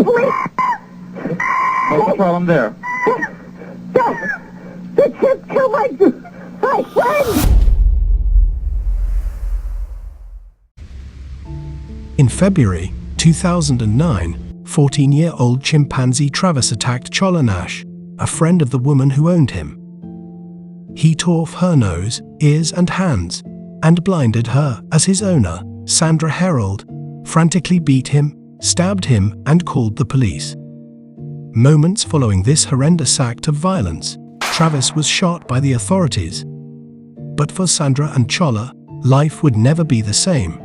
police! What's the problem there? The chimp killed my friend! In February 2009, 14-year-old chimpanzee Travis attacked Cholanash, a friend of the woman who owned him. He tore off her nose, ears and hands, and blinded her as his owner, Sandra Herold, frantically beat him, stabbed him, and called the police. Moments following this horrendous act of violence, Travis was shot by the authorities. But for Sandra and Chola, life would never be the same.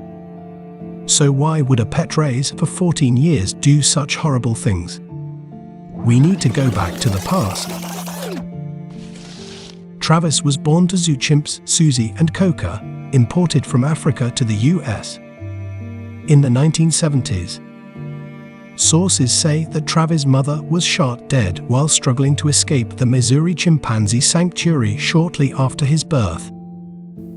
So why would a pet raised for 14 years do such horrible things? We need to go back to the past. Travis was born to zoo chimps Susie and Coca, imported from Africa to the US in the 1970s. Sources say that Travis' mother was shot dead while struggling to escape the Missouri chimpanzee sanctuary shortly after his birth.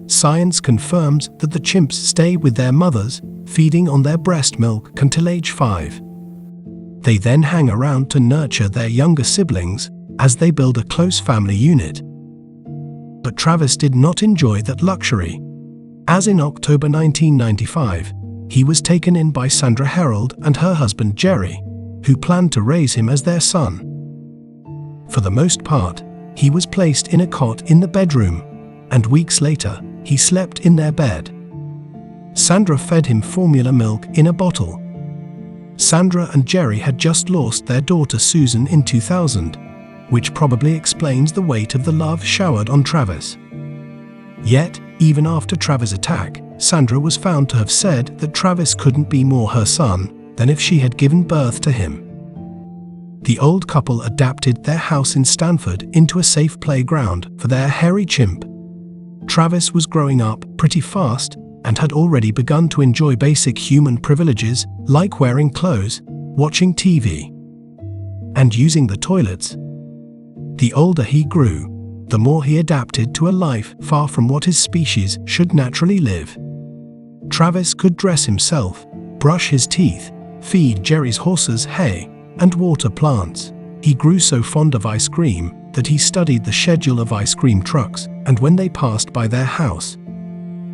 Science confirms that the chimps stay with their mothers, feeding on their breast milk until age 5. They then hang around to nurture their younger siblings as they build a close family unit. But Travis did not enjoy that luxury, as in October 1995, he was taken in by Sandra Herold and her husband Jerry, who planned to raise him as their son. For the most part, he was placed in a cot in the bedroom, and weeks later, he slept in their bed. Sandra fed him formula milk in a bottle. Sandra and Jerry had just lost their daughter Susan in 2000, which probably explains the weight of the love showered on Travis. Yet, even after Travis' attack, Sandra was found to have said that Travis couldn't be more her son than if she had given birth to him. The old couple adapted their house in Stamford into a safe playground for their hairy chimp. Travis was growing up pretty fast and had already begun to enjoy basic human privileges like wearing clothes, watching TV, and using the toilets. The older he grew, the more he adapted to a life far from what his species should naturally live. Travis could dress himself, brush his teeth, feed Jerry's horses hay, and water plants. He grew so fond of ice cream that he studied the schedule of ice cream trucks, and when they passed by their house,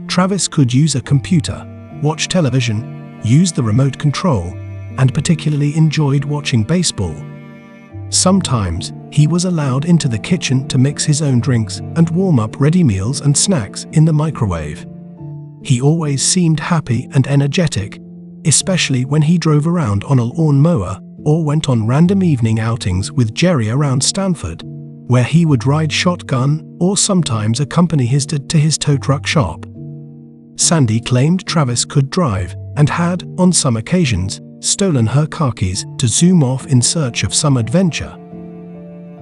Travis could use a computer, watch television, use the remote control, and particularly enjoyed watching baseball. Sometimes, he was allowed into the kitchen to mix his own drinks and warm up ready meals and snacks in the microwave. He always seemed happy and energetic, especially when he drove around on a lawnmower or went on random evening outings with Jerry around Stamford, where he would ride shotgun or sometimes accompany his dad to his tow truck shop. Sandy claimed Travis could drive and had, on some occasions, stolen her car keys to zoom off in search of some adventure.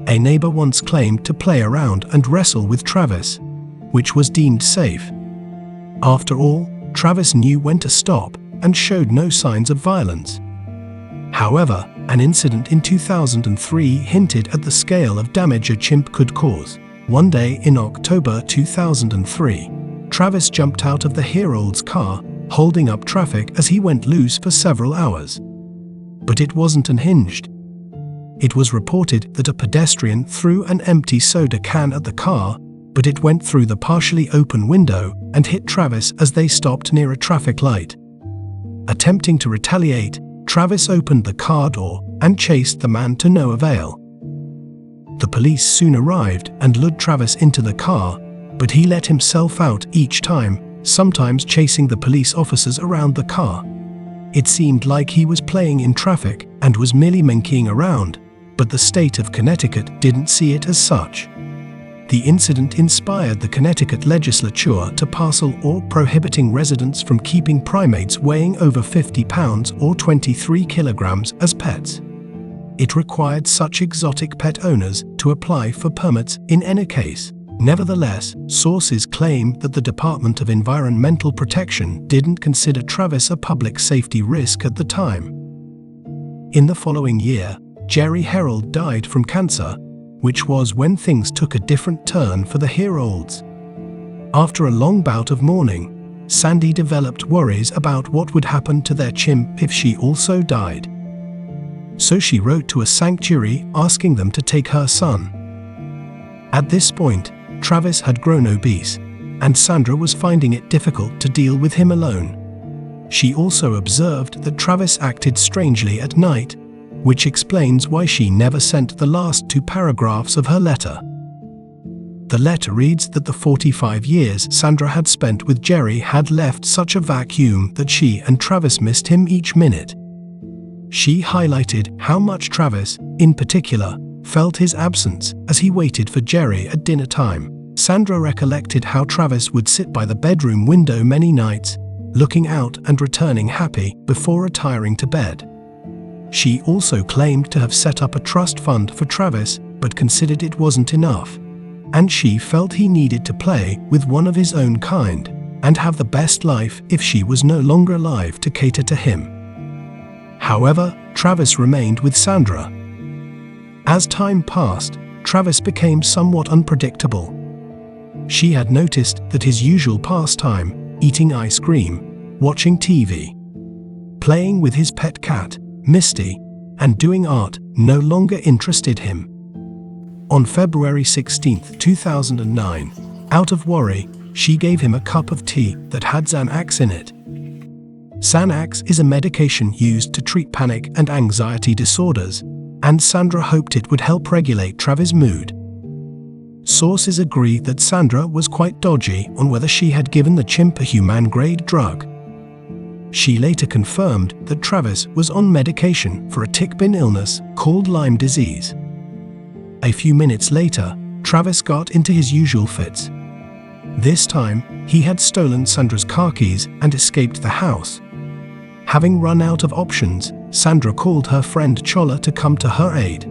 A neighbor once claimed to play around and wrestle with Travis, which was deemed safe. After all, Travis knew when to stop and showed no signs of violence. However, an incident in 2003 hinted at the scale of damage a chimp could cause. One day in October 2003, Travis jumped out of the Herold's car, holding up traffic as he went loose for several hours. But it wasn't unhinged. It was reported that a pedestrian threw an empty soda can at the car, but it went through the partially open window and hit Travis as they stopped near a traffic light. Attempting to retaliate, Travis opened the car door and chased the man to no avail. The police soon arrived and lured Travis into the car, but he let himself out each time, sometimes chasing the police officers around the car. It seemed like he was playing in traffic and was merely monkeying around, but the state of Connecticut didn't see it as such. The incident inspired the Connecticut legislature to pass a law prohibiting residents from keeping primates weighing over 50 pounds or 23 kilograms as pets. It required such exotic pet owners to apply for permits in any case. Nevertheless, sources claim that the Department of Environmental Protection didn't consider Travis a public safety risk at the time. In the following year, Jerry Herold died from cancer, which was when things took a different turn for the Herolds. After a long bout of mourning, Sandy developed worries about what would happen to their chimp if she also died. so she wrote to a sanctuary asking them to take her son. At this point, Travis had grown obese, and Sandra was finding it difficult to deal with him alone. She also observed that Travis acted strangely at night, which explains why she never sent the last 2 paragraphs of her letter. The letter reads that the 45 years Sandra had spent with Jerry had left such a vacuum that she and Travis missed him each minute. She highlighted how much Travis, in particular, felt his absence as he waited for Jerry at dinner time. Sandra recollected how Travis would sit by the bedroom window many nights, looking out and returning happy before retiring to bed. She also claimed to have set up a trust fund for Travis, but considered it wasn't enough, and she felt he needed to play with one of his own kind and have the best life if she was no longer alive to cater to him. However, Travis remained with Sandra. As time passed, Travis became somewhat unpredictable. She had noticed that his usual pastime, eating ice cream, watching TV, playing with his pet cat, Misty, and doing art, no longer interested him. On February 16, 2009, out of worry, she gave him a cup of tea that had Xanax in it. Xanax is a medication used to treat panic and anxiety disorders, and Sandra hoped it would help regulate Travis' mood. Sources agree that Sandra was quite dodgy on whether she had given the chimp a human-grade drug. She later confirmed that Travis was on medication for a tick-borne illness called Lyme disease. A few minutes later, Travis got into his usual fits. This time, he had stolen Sandra's car keys and escaped the house. Having run out of options, Sandra called her friend Chola to come to her aid.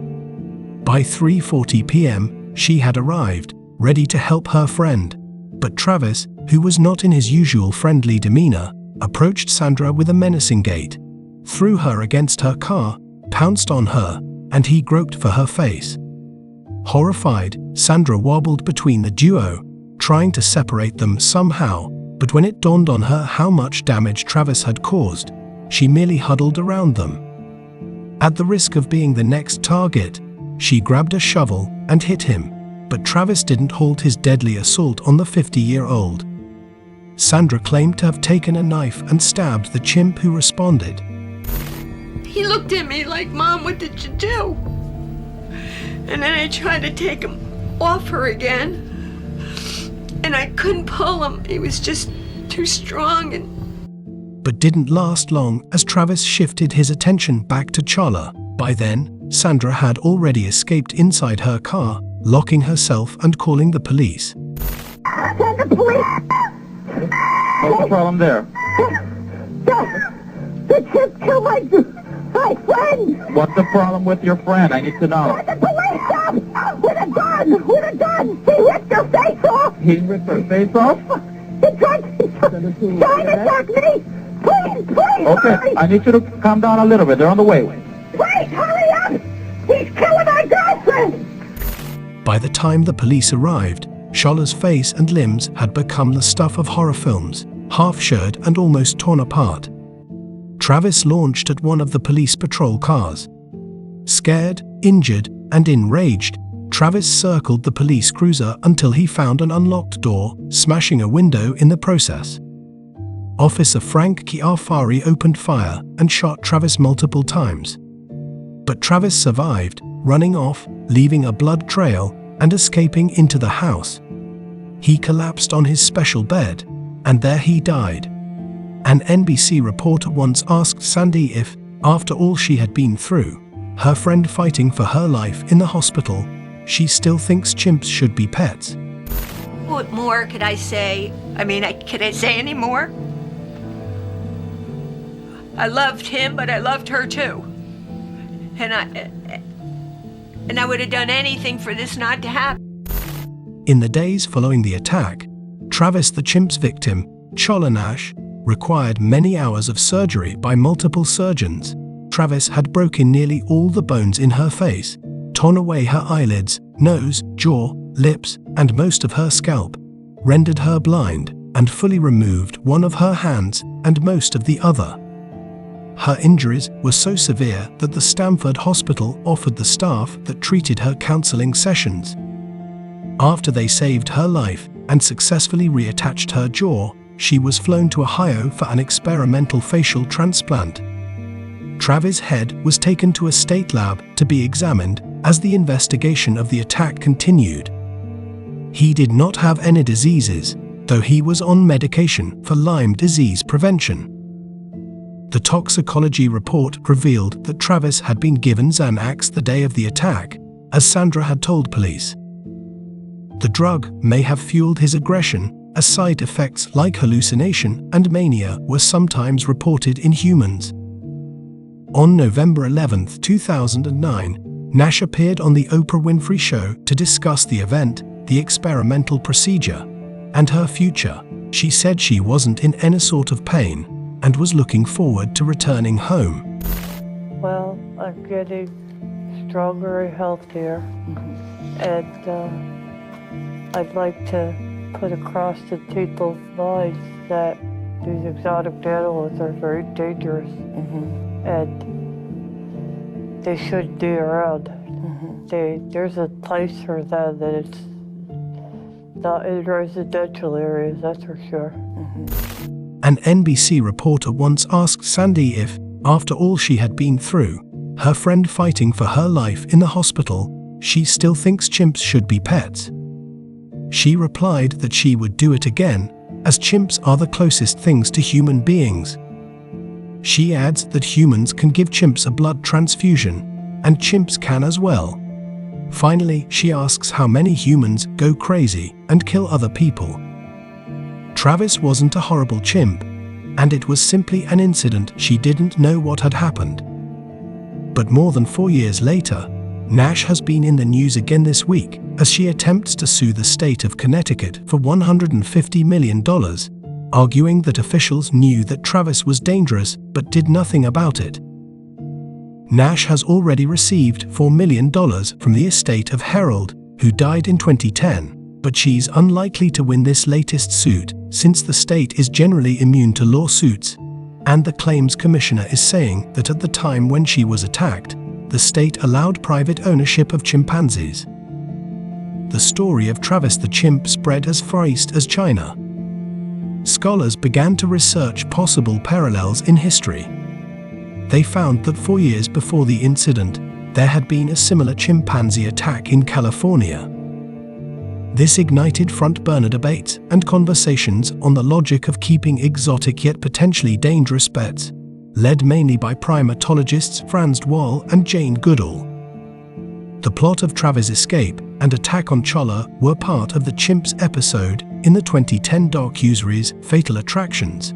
By 3:40 p.m., she had arrived, ready to help her friend. But Travis, who was not in his usual friendly demeanor, approached Sandra with a menacing gait, threw her against her car, pounced on her, and he groped for her face. Horrified, Sandra wobbled between the duo, trying to separate them somehow, but when it dawned on her how much damage Travis had caused, she merely huddled around them. At the risk of being the next target, she grabbed a shovel and hit him, but Travis didn't halt his deadly assault on the 50-year-old. Sandra claimed to have taken a knife and stabbed the chimp, who responded. He looked at me like, "Mom, what did you do?" And then I tried to take him off her again, and I couldn't pull him. He was just too strong. But didn't last long as Travis shifted his attention back to Chola. By then, Sandra had already escaped inside her car, locking herself and calling the police. Send the police! What's the problem there? The chimp killed my friend! What's the problem with your friend? I need to know. The police come! With a gun! With a gun! He ripped her face off! He ripped her face off? He tried to attack me! Please, Okay, hurry! I need you to calm down a little bit. They're on the way. Please, hurry up! He's killing my girlfriend! By the time the police arrived, Chola's face and limbs had become the stuff of horror films, half-shirred and almost torn apart. Travis launched at one of the police patrol cars. Scared, injured, and enraged, Travis circled the police cruiser until he found an unlocked door, smashing a window in the process. Officer Frank Chiafari opened fire and shot Travis multiple times. But Travis survived, running off, leaving a blood trail, and escaping into the house. He collapsed on his special bed, and there he died. An NBC reporter once asked Sandy if, after all she had been through, her friend fighting for her life in the hospital, she still thinks chimps should be pets. What more could I say? Could I say any more? I loved him, but I loved her too. And I would have done anything for this not to happen. In the days following the attack, Travis the chimp's victim, Chola Nash, required many hours of surgery by multiple surgeons. Travis had broken nearly all the bones in her face, torn away her eyelids, nose, jaw, lips, and most of her scalp, rendered her blind, and fully removed one of her hands and most of the other. Her injuries were so severe that the Stamford hospital offered the staff that treated her counseling sessions. After they saved her life and successfully reattached her jaw, she was flown to Ohio for an experimental facial transplant. Travis' head was taken to a state lab to be examined as the investigation of the attack continued. He did not have any diseases, though he was on medication for Lyme disease prevention. The toxicology report revealed that Travis had been given Xanax the day of the attack, as Sandra had told police. The drug may have fueled his aggression, as side effects like hallucination and mania were sometimes reported in humans. On November 11, 2009, Nash appeared on The Oprah Winfrey Show to discuss the event, the experimental procedure, and her future. She said she wasn't in any sort of pain and was looking forward to returning home. Well, I'm getting stronger and healthier, and I'd like to put across to people's minds that these exotic animals are very dangerous, and they shouldn't be around. There's a place for them, that it's not in residential areas, that's for sure. An NBC reporter once asked Sandy if, after all she had been through, her friend fighting for her life in the hospital, she still thinks chimps should be pets. She replied that she would do it again, as chimps are the closest things to human beings. She adds that humans can give chimps a blood transfusion, and chimps can as well. Finally, she asks how many humans go crazy and kill other people. Travis wasn't a horrible chimp, and it was simply an incident. She didn't know what had happened. But more than 4 years later, Nash has been in the news again this week as she attempts to sue the state of Connecticut for $150 million, arguing that officials knew that Travis was dangerous but did nothing about it. Nash has already received $4 million from the estate of Harold, who died in 2010, but she's unlikely to win this latest suit since the state is generally immune to lawsuits, and the claims commissioner is saying that at the time when she was attacked, the state allowed private ownership of chimpanzees. The story of Travis the Chimp spread as far east as China. Scholars began to research possible parallels in history. They found that 4 years before the incident, there had been a similar chimpanzee attack in California. This ignited front-burner debates and conversations on the logic of keeping exotic yet potentially dangerous pets, led mainly by primatologists Franz Wall and Jane Goodall. The plot of Travis' escape and attack on Cholla were part of the Chimps episode in the 2010 docuseries Fatal Attractions,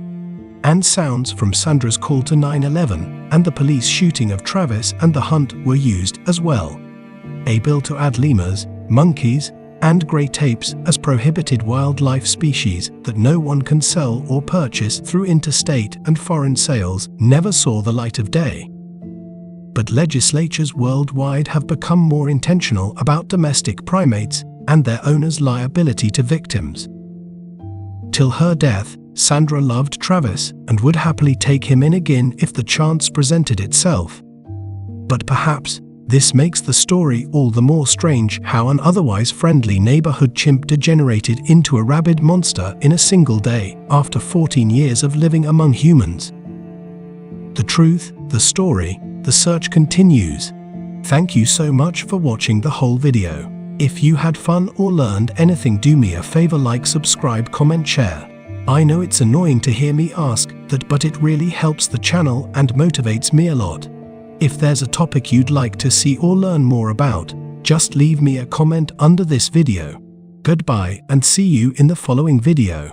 and sounds from Sandra's call to 9/11 and the police shooting of Travis and the hunt were used as well. A bill to add lemurs, monkeys, and great apes as prohibited wildlife species that no one can sell or purchase through interstate and foreign sales never saw the light of day. But legislatures worldwide have become more intentional about domestic primates and their owners' liability to victims. Till her death, Sandra loved Travis and would happily take him in again if the chance presented itself. But perhaps this makes the story all the more strange how an otherwise friendly neighborhood chimp degenerated into a rabid monster in a single day after 14 years of living among humans. The truth, the story, the search continues. Thank you so much for watching the whole video. If you had fun or learned anything, do me a favor, like, subscribe, comment, share. I know it's annoying to hear me ask that, but it really helps the channel and motivates me a lot. If there's a topic you'd like to see or learn more about, just leave me a comment under this video. Goodbye and see you in the following video.